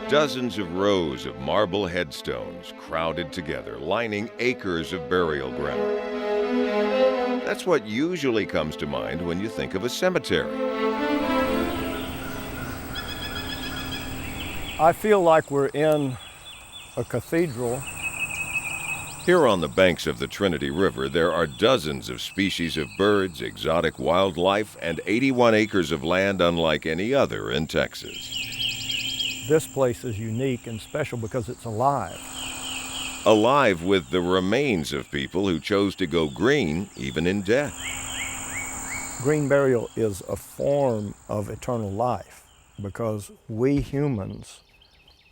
Dozens of rows of marble headstones crowded together, lining acres of burial ground. That's what usually comes to mind when you think of a cemetery. I feel like we're in a cathedral. Here on the banks of the Trinity River, there are dozens of species of birds, exotic wildlife, and 81 acres of land unlike any other in Texas. This place is unique and special because it's alive. Alive with the remains of people who chose to go green even in death. Green burial is a form of eternal life because we humans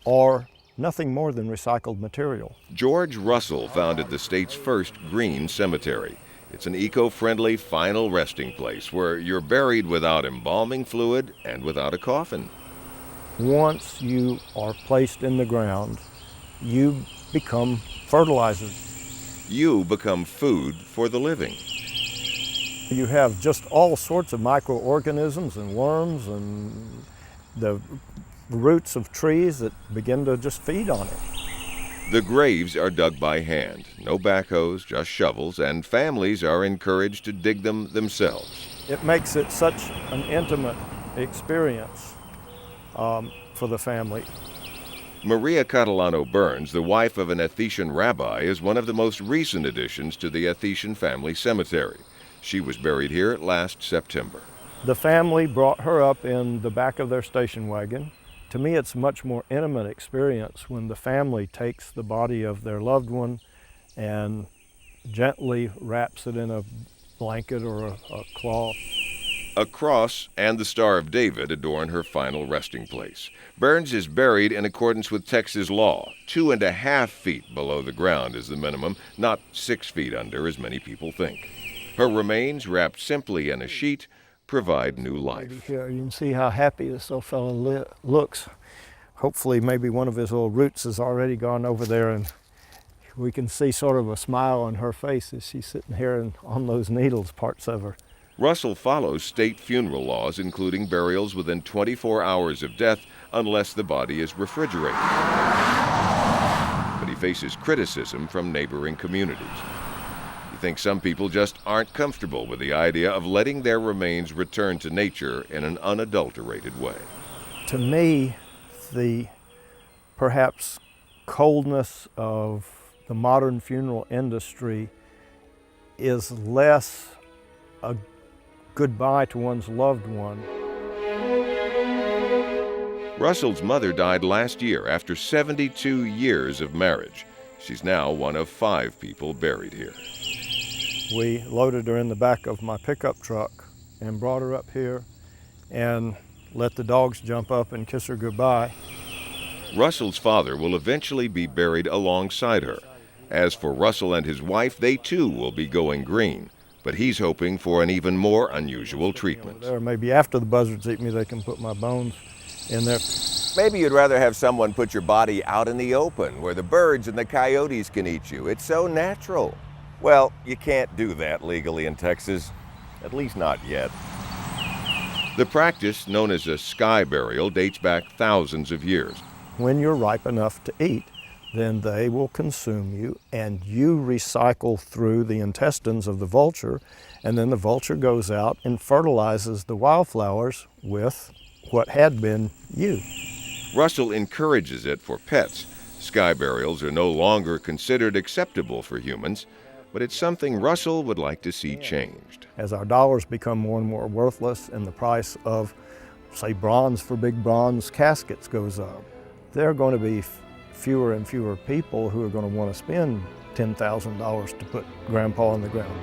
are nothing more than recycled material. George Russell founded the state's first green cemetery. It's an eco-friendly final resting place where you're buried without embalming fluid and without a coffin. Once you are placed in the ground, you become fertilizer. You become food for the living. You have just all sorts of microorganisms and worms and the roots of trees that begin to just feed on it. The graves are dug by hand, no backhoes, just shovels, and families are encouraged to dig them themselves. It makes it such an intimate experience for the family. Maria Catalano Burns, the wife of an Ethiopian rabbi, is one of the most recent additions to the Ethiopian family cemetery. She was buried here last September. The family brought her up in the back of their station wagon. To me, it's a much more intimate experience when the family takes the body of their loved one and gently wraps it in a blanket or a cloth. A cross and the Star of David adorn her final resting place. Burns is buried in accordance with Texas law. 2.5 feet below the ground is the minimum, not 6 feet under as many people think. Her remains, wrapped simply in a sheet, provide new life. Here you can see how happy this little fellow looks. Hopefully maybe one of his little roots has already gone over there and we can see sort of a smile on her face as she's sitting here and on those needles, parts of her. Russell follows state funeral laws, including burials within 24 hours of death unless the body is refrigerated. But he faces criticism from neighboring communities. He thinks some people just aren't comfortable with the idea of letting their remains return to nature in an unadulterated way. To me, the perhaps coldness of the modern funeral industry is less a goodbye to one's loved one. Russell's mother died last year after 72 years of marriage. She's now one of 5 people buried here. We loaded her in the back of my pickup truck and brought her up here and let the dogs jump up and kiss her goodbye. Russell's father will eventually be buried alongside her. As for Russell and his wife, they too will be going green. But he's hoping for an even more unusual treatment. Or maybe after the buzzards eat me, they can put my bones in there. Maybe you'd rather have someone put your body out in the open where the birds and the coyotes can eat you. It's so natural. Well, you can't do that legally in Texas, at least not yet. The practice, known as a sky burial, dates back thousands of years. When you're ripe enough to eat, then they will consume you, and you recycle through the intestines of the vulture, and then the vulture goes out and fertilizes the wildflowers with what had been you. Russell encourages it for pets. Sky burials are no longer considered acceptable for humans, but it's something Russell would like to see changed. As our dollars become more and more worthless and the price of, say, bronze for big bronze caskets goes up, there are going to be fewer and fewer people who are going to want to spend $10,000 to put Grandpa in the ground.